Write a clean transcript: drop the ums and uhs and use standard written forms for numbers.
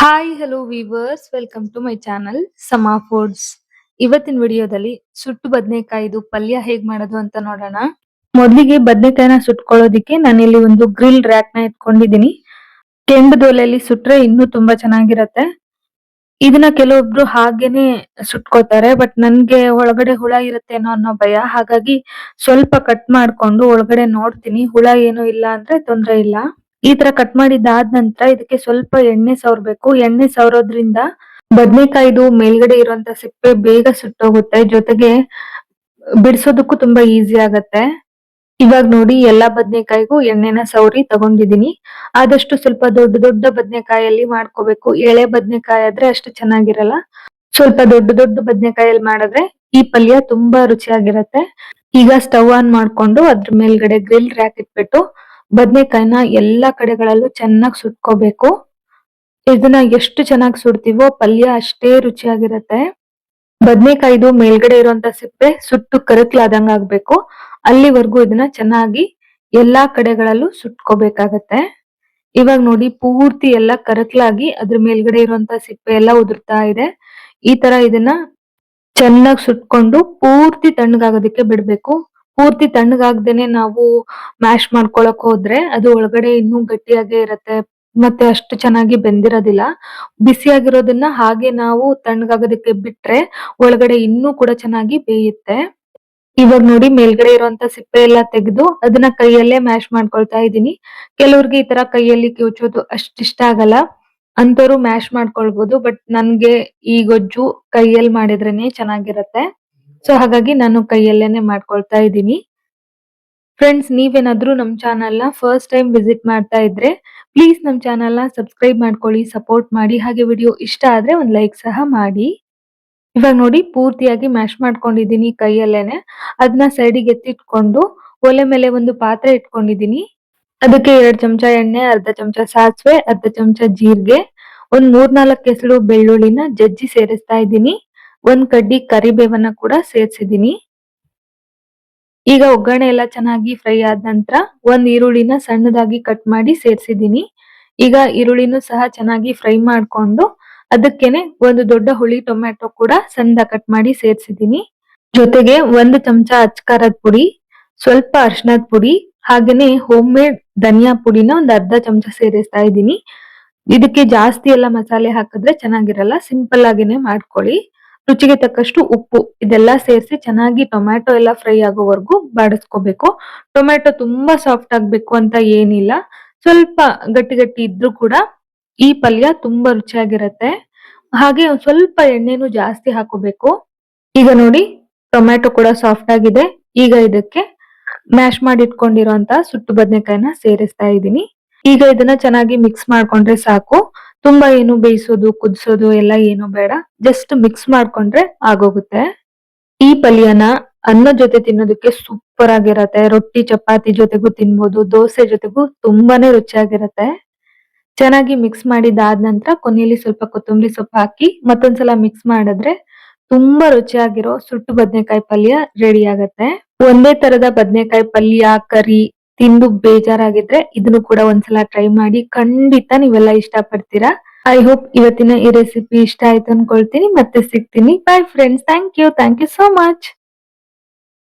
Hi hello viewers welcome to my channel Sama foods. ಇವತ್ತಿನ ವಿಡಿಯೋದಲ್ಲಿ ಸುಟ್ಟು ಬದನೆಕಾಯಿದು ಪಲ್ಯ ಹೇಗ್ ಮಾಡೋದು ಅಂತ ನೋಡೋಣ. ಮೊದಲಿಗೆ ಬದನೆಕಾಯಿನ ಸುಟ್ಕೊಳ್ಳೋದಿಕ್ಕೆ ನಾನಿಲ್ಲಿ ಒಂದು ಗ್ರಿಲ್ ರ್ಯಾಕ್ ನ ಇಟ್ಕೊಂಡಿದೀನಿ. ಕೆಂಡದೊಲೆಯಲ್ಲಿ ಸುಟ್ರೆ ಇನ್ನೂ ತುಂಬಾ ಚೆನ್ನಾಗಿರತ್ತೆ. ಇದನ್ನ ಕೆಲವೊಬ್ರು ಹಾಗೇನೆ ಸುಟ್ಕೋತಾರೆ, ಬಟ್ ನನ್ಗೆ ಒಳಗಡೆ ಹುಳ ಇರುತ್ತೇನೋ ಅನ್ನೋ ಭಯ. ಹಾಗಾಗಿ ಸ್ವಲ್ಪ ಕಟ್ ಮಾಡ್ಕೊಂಡು ಒಳಗಡೆ ನೋಡ್ತೀನಿ, ಹುಳ ಏನು ಇಲ್ಲ ಅಂದ್ರೆ ತೊಂದ್ರೆ ಇಲ್ಲ. ಈ ತರ ಕಟ್ ಮಾಡಿದ್ದಾದ ನಂತರ ಇದಕ್ಕೆ ಸ್ವಲ್ಪ ಎಣ್ಣೆ ಸವರ್ಬೇಕು. ಎಣ್ಣೆ ಸವರೋದ್ರಿಂದ ಬದ್ನೆಕಾಯ್ದು ಮೇಲ್ಗಡೆ ಇರುವಂತ ಸಿಪ್ಪೆ ಬೇಗ ಸುಟ್ಟೋಗುತ್ತೆ, ಜೊತೆಗೆ ಬಿಡಿಸೋದಕ್ಕೂ ತುಂಬಾ ಈಸಿ ಆಗತ್ತೆ. ಇವಾಗ ನೋಡಿ ಎಲ್ಲಾ ಬದ್ನೆಕಾಯಿಗೂ ಎಣ್ಣೆನ ಸವರಿ ತಗೊಂಡಿದೀನಿ. ಆದಷ್ಟು ಸ್ವಲ್ಪ ದೊಡ್ಡ ದೊಡ್ಡ ಬದ್ನೆಕಾಯಲ್ಲಿ ಮಾಡ್ಕೋಬೇಕು. ಎಳೆ ಬದ್ನೆಕಾಯಿ ಆದ್ರೆ ಅಷ್ಟು ಚೆನ್ನಾಗಿರಲ್ಲ. ಸ್ವಲ್ಪ ದೊಡ್ಡ ದೊಡ್ಡ ಬದ್ನೆಕಾಯಲ್ಲಿ ಮಾಡಿದ್ರೆ ಈ ಪಲ್ಯ ತುಂಬಾ ರುಚಿಯಾಗಿರತ್ತೆ. ಈಗ ಸ್ಟವ್ ಆನ್ ಮಾಡ್ಕೊಂಡು ಅದ್ರ ಮೇಲ್ಗಡೆ ಗ್ರಿಲ್ ರ್ಯಾಕ್ ಇಟ್ಬಿಟ್ಟು ಬದ್ನೆಕಾಯಿನ ಎಲ್ಲಾ ಕಡೆಗಳಲ್ಲೂ ಚೆನ್ನಾಗಿ ಸುಟ್ಕೋಬೇಕು. ಇದನ್ನ ಎಷ್ಟು ಚೆನ್ನಾಗಿ ಸುಡ್ತೀವೋ ಪಲ್ಯ ಅಷ್ಟೇ ರುಚಿಯಾಗಿರತ್ತೆ. ಬದ್ನೆಕಾಯ್ದು ಮೇಲ್ಗಡೆ ಇರುವಂತ ಸಿಪ್ಪೆ ಸುಟ್ಟು ಕರಕ್ಲಾದಂಗ ಆಗ್ಬೇಕು. ಅಲ್ಲಿವರೆಗೂ ಇದನ್ನ ಚೆನ್ನಾಗಿ ಎಲ್ಲಾ ಕಡೆಗಳಲ್ಲೂ ಸುಟ್ಕೋಬೇಕಾಗತ್ತೆ. ಇವಾಗ ನೋಡಿ ಪೂರ್ತಿ ಎಲ್ಲ ಕರಕ್ಲಾಗಿ ಅದ್ರ ಮೇಲ್ಗಡೆ ಇರುವಂತ ಸಿಪ್ಪೆ ಎಲ್ಲ ಉದುರ್ತಾ ಇದೆ. ಈ ತರ ಇದನ್ನ ಚೆನ್ನಾಗಿ ಸುಟ್ಕೊಂಡು ಪೂರ್ತಿ ತಣ್ಣಗಾಗೋದಕ್ಕೆ ಬಿಡ್ಬೇಕು. ಪೂರ್ತಿ ತಣ್ಣಗಾಗ್ದೇನೆ ನಾವು ಮ್ಯಾಶ್ ಮಾಡ್ಕೊಳಕ್ ಹೋದ್ರೆ ಅದು ಒಳಗಡೆ ಇನ್ನೂ ಗಟ್ಟಿಯಾಗೇ ಇರತ್ತೆ, ಮತ್ತೆ ಅಷ್ಟು ಚೆನ್ನಾಗಿ ಬೆಂದಿರೋದಿಲ್ಲ. ಬಿಸಿಯಾಗಿರೋದನ್ನ ಹಾಗೆ ನಾವು ತಣ್ಣಗಾಗೋದಕ್ಕೆ ಬಿಟ್ರೆ ಒಳಗಡೆ ಇನ್ನೂ ಕೂಡ ಚೆನ್ನಾಗಿ ಬೇಯುತ್ತೆ. ಇವಾಗ ನೋಡಿ ಮೇಲ್ಗಡೆ ಇರುವಂತ ಸಿಪ್ಪೆ ಎಲ್ಲ ತೆಗೆದು ಅದನ್ನ ಕೈಯಲ್ಲೇ ಮ್ಯಾಶ್ ಮಾಡ್ಕೊಳ್ತಾ ಇದ್ದೀನಿ. ಕೆಲವ್ರಿಗೆ ಈ ತರ ಕೈಯಲ್ಲಿ ಕಿವುಚೋದು ಅಷ್ಟ್ ಇಷ್ಟ ಆಗಲ್ಲ, ಅಂತವ್ರು ಮ್ಯಾಶ್ ಮಾಡ್ಕೊಳ್ಬಹುದು. ಬಟ್ ನನ್ಗೆ ಈ ಗೊಜ್ಜು ಕೈಯಲ್ಲಿ ಮಾಡಿದ್ರೇನೆ ಚೆನ್ನಾಗಿರತ್ತೆ. ಸೊ ಹಾಗಾಗಿ ನಾನು ಕೈಯಲ್ಲೇನೆ ಮಾಡ್ಕೊಳ್ತಾ ಇದ್ದೀನಿ. ಫ್ರೆಂಡ್ಸ್, ನೀವೇನಾದ್ರೂ ನಮ್ ಚಾನಲ್ ನ ಫಸ್ಟ್ ಟೈಮ್ ವಿಸಿಟ್ ಮಾಡ್ತಾ ಇದ್ರೆ ಪ್ಲೀಸ್ ನಮ್ ಚಾನಲ್ ನ ಸಬ್ಸ್ಕ್ರೈಬ್ ಮಾಡ್ಕೊಳ್ಳಿ, ಸಪೋರ್ಟ್ ಮಾಡಿ. ಹಾಗೆ ವಿಡಿಯೋ ಇಷ್ಟ ಆದ್ರೆ ಒಂದ್ ಲೈಕ್ ಸಹ ಮಾಡಿ. ಇವಾಗ ನೋಡಿ ಪೂರ್ತಿಯಾಗಿ ಮ್ಯಾಶ್ ಮಾಡ್ಕೊಂಡಿದೀನಿ ಕೈಯಲ್ಲೇನೆ. ಅದನ್ನ ಸೈಡಿಗೆ ಎತ್ತಿಟ್ಕೊಂಡು ಒಲೆ ಮೇಲೆ ಒಂದು ಪಾತ್ರೆ ಇಟ್ಕೊಂಡಿದೀನಿ. ಅದಕ್ಕೆ 2 ಚಮಚ ಎಣ್ಣೆ, ಅರ್ಧ ಚಮಚ ಸಾಸಿವೆ, ಅರ್ಧ ಚಮಚ ಜೀರಿಗೆ, ಒಂದ್ 3-4 ಎಸಳು ಬೆಳ್ಳುಳ್ಳಿನ ಜಜ್ಜಿ ಸೇರಿಸ್ತಾ ಇದ್ದೀನಿ. 1 ಕಡ್ಡಿ ಕರಿಬೇವನ್ನ ಕೂಡ ಸೇರ್ಸಿದೀನಿ. ಈಗ ಒಗ್ಗರಣೆ ಎಲ್ಲ ಚೆನ್ನಾಗಿ ಫ್ರೈ ಆದ ನಂತರ 1 ಈರುಳ್ಳಿನ ಸಣ್ಣದಾಗಿ ಕಟ್ ಮಾಡಿ ಸೇರ್ಸಿದೀನಿ. ಈಗ ಈರುಳ್ಳಿನೂ ಸಹ ಚೆನ್ನಾಗಿ ಫ್ರೈ ಮಾಡ್ಕೊಂಡು ಅದಕ್ಕೇನೆ ಒಂದು ದೊಡ್ಡ ಹುಳಿ ಟೊಮ್ಯಾಟೊ ಕೂಡ ಸಣ್ಣದಾಗಿ ಕಟ್ ಮಾಡಿ ಸೇರ್ಸಿದೀನಿ. ಜೊತೆಗೆ 1 ಚಮಚ ಅಚ್ಕಾರದ ಪುಡಿ, ಸ್ವಲ್ಪ ಅರ್ಶನದ ಪುಡಿ, ಹಾಗೇನೆ ಹೋಮ್ ಮೇಡ್ ಧನಿಯಾ ಪುಡಿನ ಒಂದ್ ಅರ್ಧ ಚಮಚ ಸೇರಿಸ್ತಾ ಇದ್ದೀನಿ. ಇದಕ್ಕೆ ಜಾಸ್ತಿ ಎಲ್ಲ ಮಸಾಲೆ ಹಾಕಿದ್ರೆ ಚೆನ್ನಾಗಿರಲ್ಲ, ಸಿಂಪಲ್ ಆಗೇನೆ ಮಾಡ್ಕೊಳ್ಳಿ. ರುಚಿಗೆ ತಕ್ಕಷ್ಟು ಉಪ್ಪು, ಇದೆಲ್ಲ ಸೇರಿಸಿ ಚೆನ್ನಾಗಿ ಟೊಮ್ಯಾಟೊ ಎಲ್ಲ ಫ್ರೈ ಆಗೋವರೆಗೂ ಬಾಡಿಸ್ಕೋಬೇಕು. ಟೊಮ್ಯಾಟೊ ತುಂಬಾ ಸಾಫ್ಟ್ ಆಗ್ಬೇಕು ಅಂತ ಏನಿಲ್ಲ, ಸ್ವಲ್ಪ ಗಟ್ಟಿ ಗಟ್ಟಿ ಇದ್ರೂ ಕೂಡ ಈ ಪಲ್ಯ ತುಂಬಾ ರುಚಿಯಾಗಿರತ್ತೆ. ಹಾಗೆ ಒಂದ್ ಸ್ವಲ್ಪ ಎಣ್ಣೆನು ಜಾಸ್ತಿ ಹಾಕೋಬೇಕು. ಈಗ ನೋಡಿ ಟೊಮ್ಯಾಟೊ ಕೂಡ ಸಾಫ್ಟ್ ಆಗಿದೆ. ಈಗ ಇದಕ್ಕೆ ಮ್ಯಾಶ್ ಮಾಡಿ ಇಟ್ಕೊಂಡಿರುವಂತ ಸುಟ್ಟು ಬದನೆಕಾಯಿನ ಸೇರಿಸ್ತಾ ಇದ್ದೀನಿ. ಈಗ ಇದನ್ನ ಚೆನ್ನಾಗಿ ಮಿಕ್ಸ್ ಮಾಡ್ಕೊಂಡ್ರೆ ಸಾಕು. ತುಂಬಾ ಏನು ಬೇಯಿಸೋದು ಕುದಿಸೋದು ಎಲ್ಲ ಏನು ಬೇಡ, ಜಸ್ಟ್ ಮಿಕ್ಸ್ ಮಾಡ್ಕೊಂಡ್ರೆ ಆಗೋಗುತ್ತೆ. ಈ ಪಲ್ಯನ ಅನ್ನ ಜೊತೆ ತಿನ್ನೋದಕ್ಕೆ ಸೂಪರ್ ಆಗಿರತ್ತೆ. ರೊಟ್ಟಿ ಚಪಾತಿ ಜೊತೆಗೂ ತಿನ್ಬೋದು, ದೋಸೆ ಜೊತೆಗೂ ತುಂಬಾನೇ ರುಚಿಯಾಗಿರತ್ತೆ. ಚೆನ್ನಾಗಿ ಮಿಕ್ಸ್ ಮಾಡಿದಾದ ನಂತರ ಕೊನೆಯಲ್ಲಿ ಸ್ವಲ್ಪ ಕೊತ್ತಂಬರಿ ಸೊಪ್ಪು ಹಾಕಿ ಮತ್ತೊಂದ್ಸಲ ಮಿಕ್ಸ್ ಮಾಡಿದ್ರೆ ತುಂಬಾ ರುಚಿಯಾಗಿರೋ ಸುಟ್ಟು ಬದನೆಕಾಯಿ ಪಲ್ಯ ರೆಡಿ ಆಗತ್ತೆ. ಒಂದೇ ತರದ ಬದನೆಕಾಯಿ ಪಲ್ಯ ಕರಿ ತಿಂದು ಬೇಜಾರಾಗಿದ್ರೆ ಇದನ್ನು ಕೂಡ ಒಂದ್ಸಲ ಟ್ರೈ ಮಾಡಿ. ಖಂಡಿತ ನೀವೆಲ್ಲ ಇಷ್ಟ ಪಡ್ತೀರಾ. ಐ ಹೋಪ್ ಇವತ್ತಿನ ಈ ರೆಸಿಪಿ ಇಷ್ಟ ಆಯ್ತು ಅನ್ಕೊಳ್ತೀನಿ. ಮತ್ತೆ ಸಿಗ್ತೀನಿ. Bye friends, thank you so much.